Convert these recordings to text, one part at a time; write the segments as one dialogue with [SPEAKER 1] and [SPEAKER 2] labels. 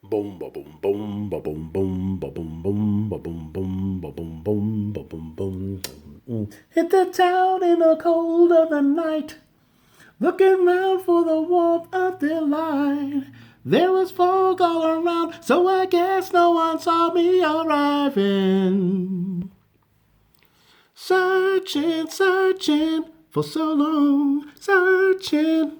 [SPEAKER 1] Boom, ba boom, boom, ba boom, boom, ba boom, boom, ba boom, boom, ba boom, boom, ba boom, boom. Hit the town in the cold of the night, looking round for the warmth of their light. There was fog all around, so I guess no one saw me arriving. Searching, searching for so long, searching.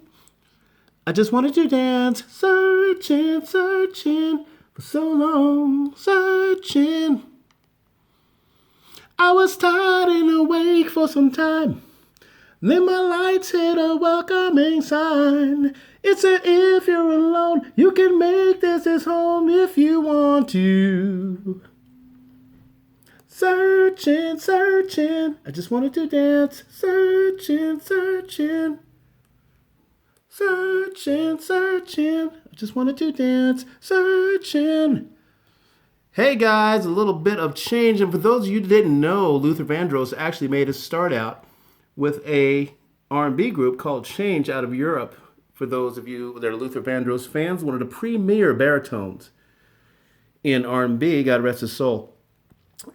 [SPEAKER 1] I just wanted to dance, searching, searching for so long, searching. I was tired and awake for some time. Then my lights hit a welcoming sign. It said if you're alone, you can make this home if you want to. Searching, searching, I just wanted to dance. Searching, searching. Searching, searching, I just wanted to dance. Searching. Hey guys, a little bit of change. And for those of you who didn't know, Luther Vandross actually made his start out with a R&B group called Change out of Europe. For those of you that are Luther Vandross fans, one of the premier baritones in R&B, God rest his soul.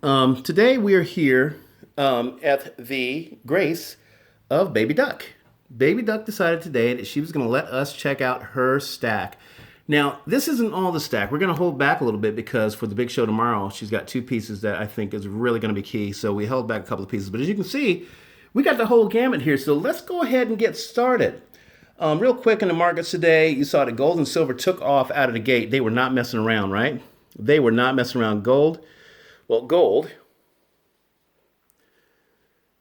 [SPEAKER 1] Today we are here at the grace of Baby Duck. Baby Duck decided today that she was going to let us check out her stack. Now, this isn't all the stack. We're going to hold back a little bit because for the big show tomorrow, she's got two pieces that I think is really going to be key. So we held back a couple of pieces. But as you can see, we got the whole gamut here. So let's go ahead and get started. Real quick in the markets today, you saw that gold and silver took off out of the gate. They were not messing around, right? They were not messing around. Gold. Well, gold.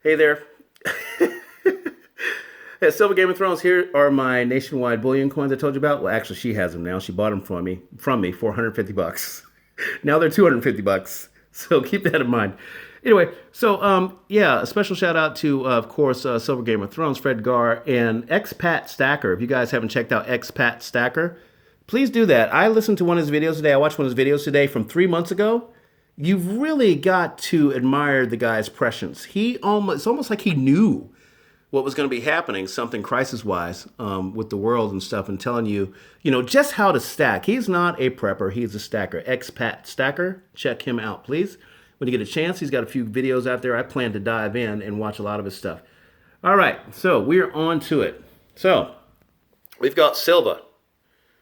[SPEAKER 1] Hey there. At Silver Game of Thrones, here are my nationwide bullion coins I told you about. Well, actually, she has them now. She bought them from me, $450. Now they're $250. So keep that in mind. Anyway, so yeah, a special shout out to, of course, Silver Game of Thrones, Fred Gar, and Expat Stacker. If you guys haven't checked out Expat Stacker, please do that. I listened to one of his videos today. I watched one of his videos today from 3 months ago. You've really got to admire the guy's prescience. It's almost like he knew what was going to be happening, something crisis-wise with the world and stuff, and telling you, just how to stack. He's not a prepper. He's a stacker. Expat Stacker. Check him out, please. When you get a chance, he's got a few videos out there. I plan to dive in and watch a lot of his stuff. All right, so we're on to it. So we've got silver.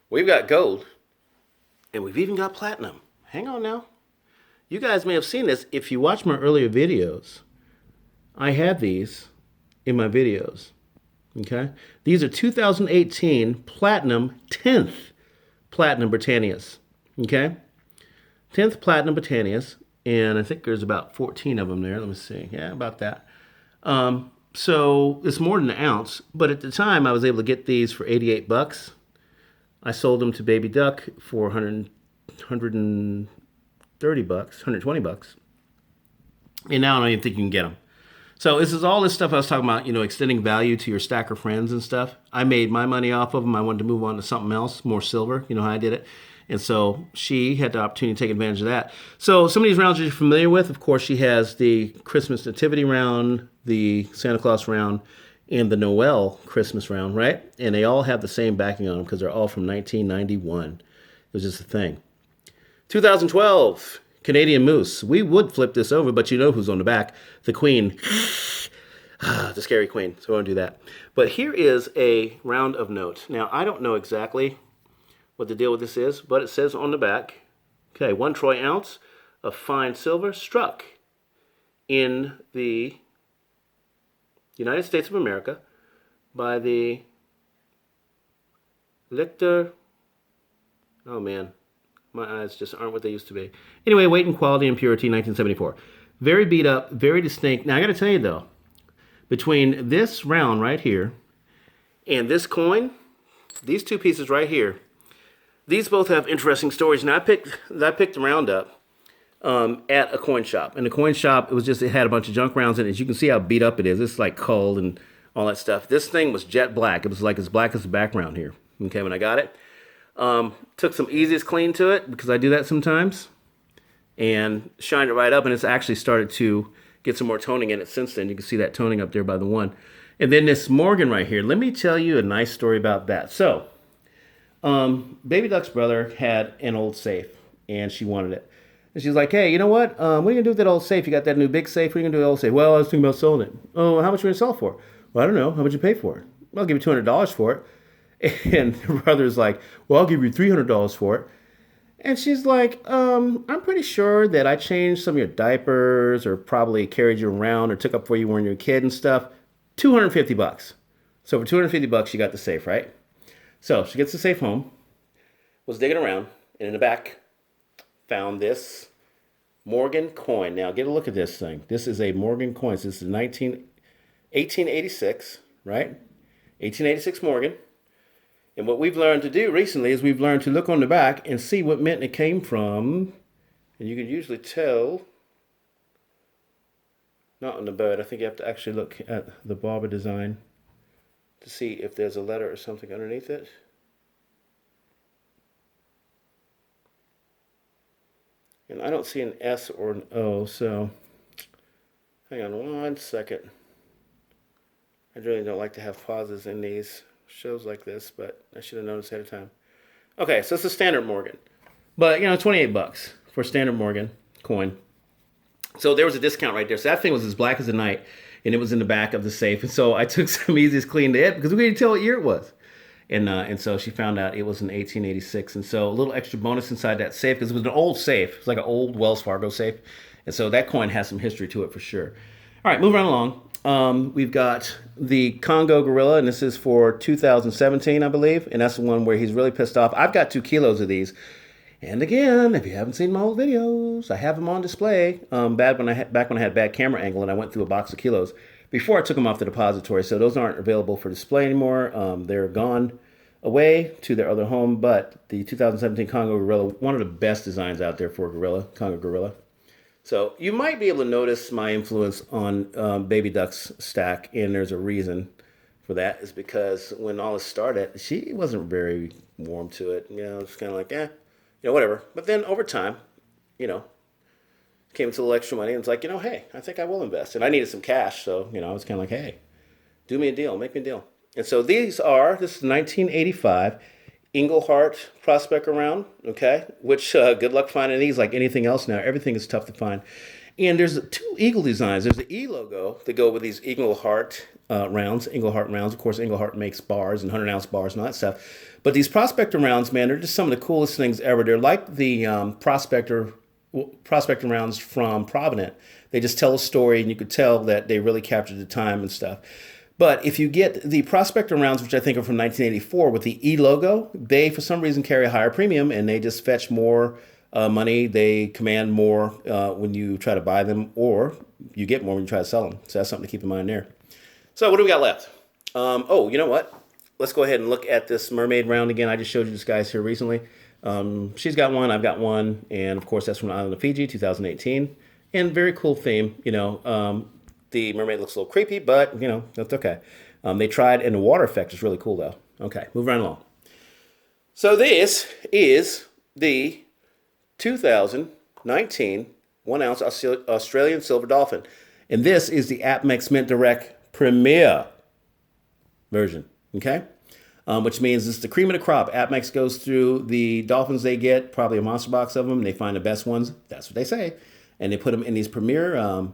[SPEAKER 1] We've got gold. And we've even got platinum. Hang on now. You guys may have seen this. If you watch my earlier videos, I had these in my videos, okay? These are 2018 Platinum 10th Platinum Britannias, okay? 10th Platinum Britannias, and I think there's about 14 of them there. Let me see. Yeah, about that. So it's more than an ounce, but at the time I was able to get these for $88. I sold them to Baby Duck for $130, $120. And now I don't even think you can get them. So this is all this stuff I was talking about, extending value to your stacker friends and stuff. I made my money off of them. I wanted to move on to something else, more silver. You know how I did it. And so she had the opportunity to take advantage of that. So some of these rounds you're familiar with. Of course, she has the Christmas Nativity round, the Santa Claus round, and the Noel Christmas round, right? And they all have the same backing on them because they're all from 1991. It was just a thing. 2012. Canadian Moose. We would flip this over, but you know who's on the back. The Queen. The scary Queen. So we won't do that. But here is a round of note. Now, I don't know exactly what the deal with this is, but it says on the back, okay, 1 troy ounce of fine silver struck in the United States of America by the Lichter. Oh, man. My eyes just aren't what they used to be. Anyway, weight and quality and purity, 1974. Very beat up, very distinct. Now, I got to tell you, though, between this round right here and this coin, these two pieces right here, these both have interesting stories. Now, I picked the round up at a coin shop. And the coin shop, it had a bunch of junk rounds in it. As you can see how beat up it is. It's like cold and all that stuff. This thing was jet black. It was like as black as the background here. Okay, when I got it. Took some easiest clean to it because I do that sometimes and shined it right up, and it's actually started to get some more toning in it since then. You can see that toning up there by the one. And then this Morgan right here. Let me tell you a nice story about that. So Baby Duck's brother had an old safe, and she wanted it. And she's like, "Hey, you know what? What are you gonna do with that old safe? You got that new big safe. What are you gonna do with the old safe?" "Well, I was thinking about selling it." "Oh, how much are you gonna sell it for?" "Well, I don't know. How much you pay for it?" "Well, I'll give you $200 for it." And her brother's like, "Well, I'll give you $300 for it." And she's like, I'm pretty sure that I changed some of your diapers or probably carried you around or took up for you when you were a kid and stuff. $250. So for $250, you got the safe, right? So she gets the safe home, was digging around, and in the back found this Morgan coin. Now get a look at this thing. This is a Morgan coin. So this is 1886, right? 1886 Morgan. And what we've learned to do recently is we've learned to look on the back and see what mint it came from. And you can usually tell, not on the bird, I think you have to actually look at the barber design to see if there's a letter or something underneath it. And I don't see an S or an O, so hang on one second. I really don't like to have pauses in these shows like this, but I should have noticed ahead of time. Okay, so it's a standard Morgan. But, 28 bucks for standard Morgan coin. So there was a discount right there. So that thing was as black as the night, and it was in the back of the safe. And so I took some Easiest Clean to it because we couldn't tell what year it was. And so she found out it was in 1886. And so a little extra bonus inside that safe because it was an old safe. It's like an old Wells Fargo safe. And so that coin has some history to it for sure. All right, moving right along. We've got the Congo Gorilla, and this is for 2017, I believe. And that's the one where he's really pissed off. I've got 2 kilos of these. And again, if you haven't seen my old videos, I have them on display. Back when I had bad camera angle and I went through a box of kilos before I took them off the depository. So those aren't available for display anymore. They're gone away to their other home. But the 2017 Congo Gorilla, one of the best designs out there for a gorilla, Congo Gorilla. So you might be able to notice my influence on Baby Duck's stack, and there's a reason for that. Is because when all this started, she wasn't very warm to it. It's kind of like, whatever. But then over time, came into a little extra money, and it's like, hey, I think I will invest. And I needed some cash, so, I was kind of like, hey, do me a deal, make me a deal. And so this is 1985 Englehart Prospector round, okay? Which, good luck finding these like anything else now. Everything is tough to find. And there's 2 eagle designs. There's the E logo that go with these Englehart rounds. Of course, Englehart makes bars and 100-ounce bars and all that stuff. But these Prospector rounds, man, they're just some of the coolest things ever. They're like the Prospector rounds from Provident. They just tell a story, and you could tell that they really captured the time and stuff. But if you get the Prospector rounds, which I think are from 1984, with the E logo, they, for some reason, carry a higher premium, and they just fetch more money. They command more when you try to buy them, or you get more when you try to sell them. So that's something to keep in mind there. So what do we got left? You know what? Let's go ahead and look at this mermaid round again. I just showed you this guy's here recently. She's got one, I've got one, and of course that's from the island of Fiji, 2018. And very cool theme, the mermaid looks a little creepy, but, that's okay. They tried, and the water effect is really cool, though. Okay, move right along. So this is the 2019 1-ounce Australian Silver Dolphin. And this is the APMEX Mint Direct Premier version, okay? Which means it's the cream of the crop. APMEX goes through the dolphins they get, probably a monster box of them, and they find the best ones. That's what they say. And they put them in these Premier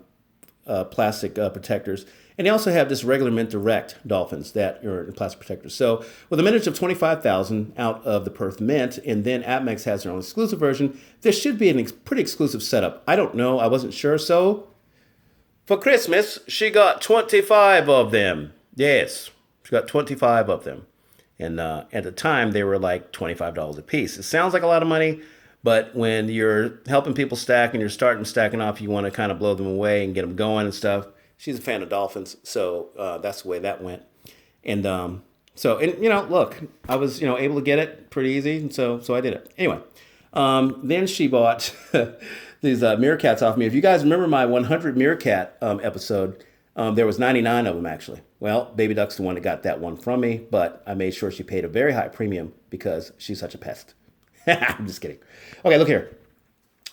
[SPEAKER 1] plastic protectors. And they also have this regular Mint Direct dolphins that are in plastic protectors. So with a mintage of 25,000 out of the Perth Mint, and then APMEX has their own exclusive version, this should be a pretty exclusive setup. I don't know. I wasn't sure. So for Christmas, she got 25 of them. Yes, she got 25 of them. And at the time, they were like $25 a piece. It sounds like a lot of money, but when you're helping people stack and you're starting stacking off, you want to kind of blow them away and get them going and stuff. She's a fan of dolphins, so that's the way that went. And look, I was able to get it pretty easy, and so I did it. Anyway, then she bought these meerkats off me. If you guys remember my 100 meerkat episode, there was 99 of them actually. Well, Baby Duck's the one that got that one from me, but I made sure she paid a very high premium because she's such a pest. I'm just kidding. Okay, look here.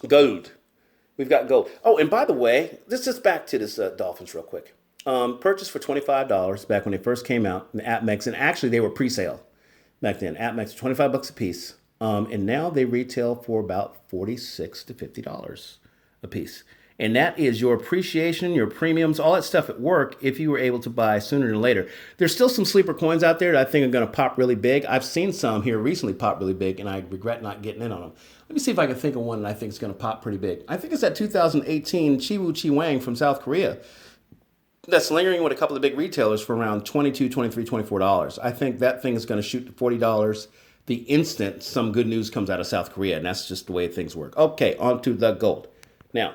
[SPEAKER 1] Gold. We've got gold. Oh, and by the way, let's just back to this dolphins real quick. Purchased for $25 back when they first came out in APMEX, and actually they were pre-sale. back then. AppMax, 25 bucks a piece. And now they retail for about $46 to $50 a piece. And that is your appreciation, your premiums, all that stuff at work if you were able to buy sooner than later. There's still some sleeper coins out there that I think are going to pop really big. I've seen some here recently pop really big, and I regret not getting in on them. Let me see if I can think of one that I think is going to pop pretty big. I think it's that 2018 Chiwoo Chi Wang from South Korea that's lingering with a couple of big retailers for around $22, $23, $24. I think that thing is going to shoot to $40 the instant some good news comes out of South Korea, and that's just the way things work. Okay, on to the gold. Now,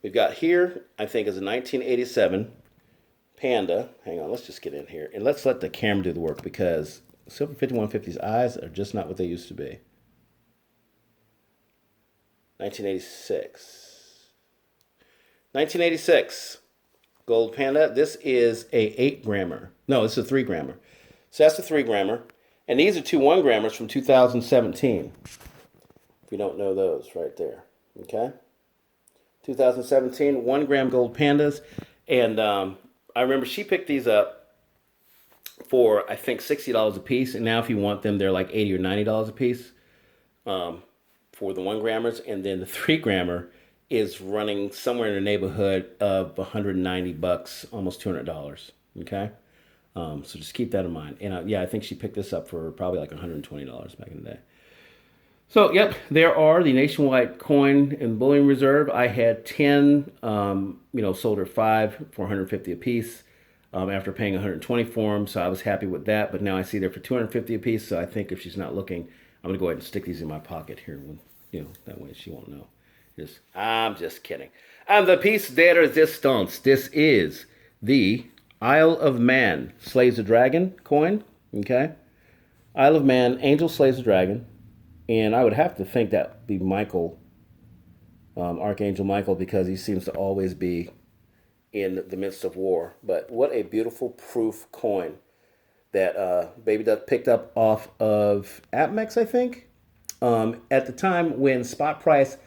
[SPEAKER 1] we've got here, I think, is a 1987 Panda. Hang on, let's just get in here. And let's let the camera do the work because Silver 5150's eyes are just not what they used to be. 1986. 1986. Gold Panda. This is a 8 grammer. No, this is a 3 grammer. So that's a 3 grammer. And these are two 1 grammers from 2017. If you don't know those right there. Okay? 2017 1 gram gold pandas. And I remember she picked these up for, I think, $60 a piece. And now if you want them, they're like $80 or $90 a piece for the 1 grammers. And then the 3 grammer is running somewhere in the neighborhood of $190, almost $200. Okay? So just keep that in mind. And yeah, I think she picked this up for probably like $120 back in the day. So, yep, there are the Nationwide Coin and Bullion Reserve. I had 10, sold her 5 for $150 a piece after paying $120 for them. So I was happy with that. But now I see they're for $250 a piece. So I think if she's not looking, I'm going to go ahead and stick these in my pocket here. That way she won't know. I'm just kidding. And the piece de resistance. This is the Isle of Man slays the dragon coin. Okay. Isle of Man, angel slays the dragon. And I would have to think that would be Michael, Archangel Michael, because he seems to always be in the midst of war. But what a beautiful proof coin that Baby Duck picked up off of AppMex, I think. At the time when spot price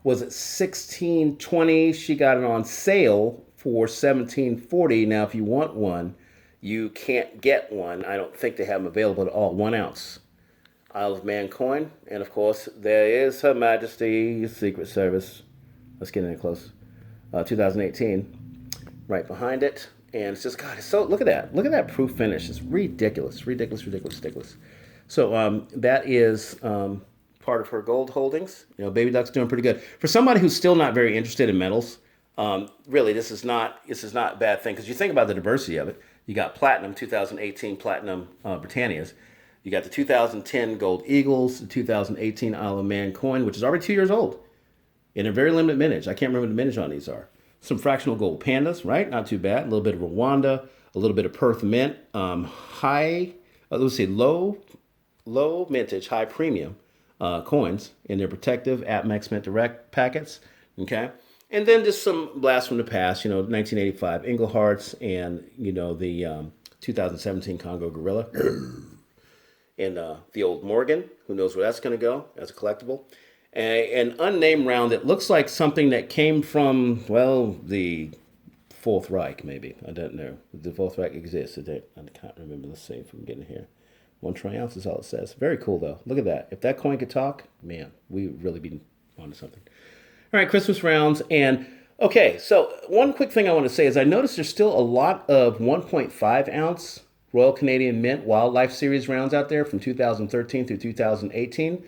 [SPEAKER 1] was at $16.20, she got it on sale for $17.40. Now, if you want one, you can't get one. I don't think they have them available at all. 1 ounce. Isle of Man coin. And, of course, there is Her Majesty's Secret Service. Let's get in there close. 2018. Right behind it. And it's just, God, it's so, look at that. Look at that proof finish. It's ridiculous. Ridiculous. So that is part of her gold holdings. Baby Duck's doing pretty good. For somebody who's still not very interested in metals, really, this is not a bad thing. Because you think about the diversity of it. You got platinum, 2018 platinum Britannias. You got the 2010 Gold Eagles, the 2018 Isle of Man coin, which is already 2 years old, in a very limited mintage. I can't remember what the mintage on these are. Some fractional gold pandas, right? Not too bad. A little bit of Rwanda, a little bit of Perth Mint, low mintage, high premium coins in their protective AppMex Mint Direct packets. Okay, and then just some blasts from the past. 1985 Inglehearts and the 2017 Congo Gorilla. And the old Morgan, who knows where that's going to go as a collectible. An unnamed round that looks like something that came from, the Fourth Reich, maybe. I don't know. The Fourth Reich exists. I can't remember. Let's see if we can get in here. 1 troy ounce is all it says. Very cool, though. Look at that. If that coin could talk, man, we would really be onto something. All right, Christmas rounds. And, okay, so one quick thing I want to say is I noticed there's still a lot of 1.5 ounce Royal Canadian Mint Wildlife Series rounds out there from 2013 through 2018.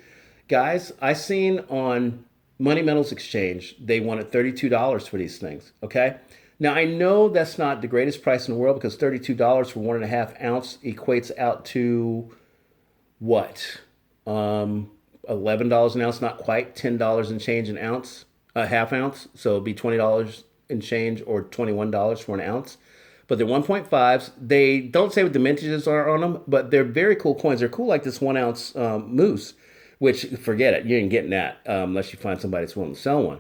[SPEAKER 1] Guys, I seen on Money Metals Exchange, they wanted $32 for these things, okay? Now, I know that's not the greatest price in the world because $32 for 1.5 ounce equates out to what? $11 an ounce, not quite, $10 and change an ounce, a half ounce. So it'd be $20 and change or $21 for an ounce. But they're 1.5s. They don't say what the mintages are on them, but they're very cool coins. They're cool like this 1 ounce moose, which, forget it, you ain't getting that unless you find somebody that's willing to sell one.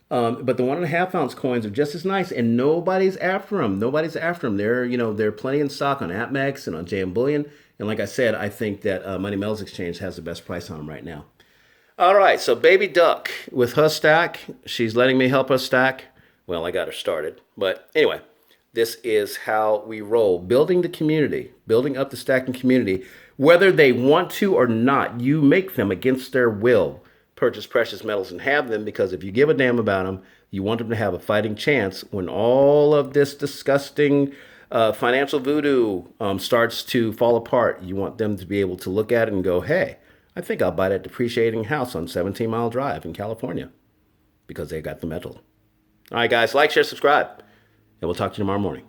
[SPEAKER 1] But the 1.5 ounce coins are just as nice, and nobody's after them. They're plenty in stock on AppMex and on JM Bullion. And like I said, I think that Money Metals Exchange has the best price on them right now. All right, so Baby Duck with her stack. She's letting me help her stack. Well, I got her started. But anyway. This is how we roll. Building the community, building up the stacking community Whether they want to or not, you make them against their will purchase precious metals and have them, because if you give a damn about them, you want them to have a fighting chance when all of this disgusting financial voodoo starts to fall apart. You want them to be able to look at it and go, hey, I think I'll buy that depreciating house on 17 Mile Drive in California because they got the metal. All right, guys, like, share, subscribe, and we'll talk to you tomorrow morning.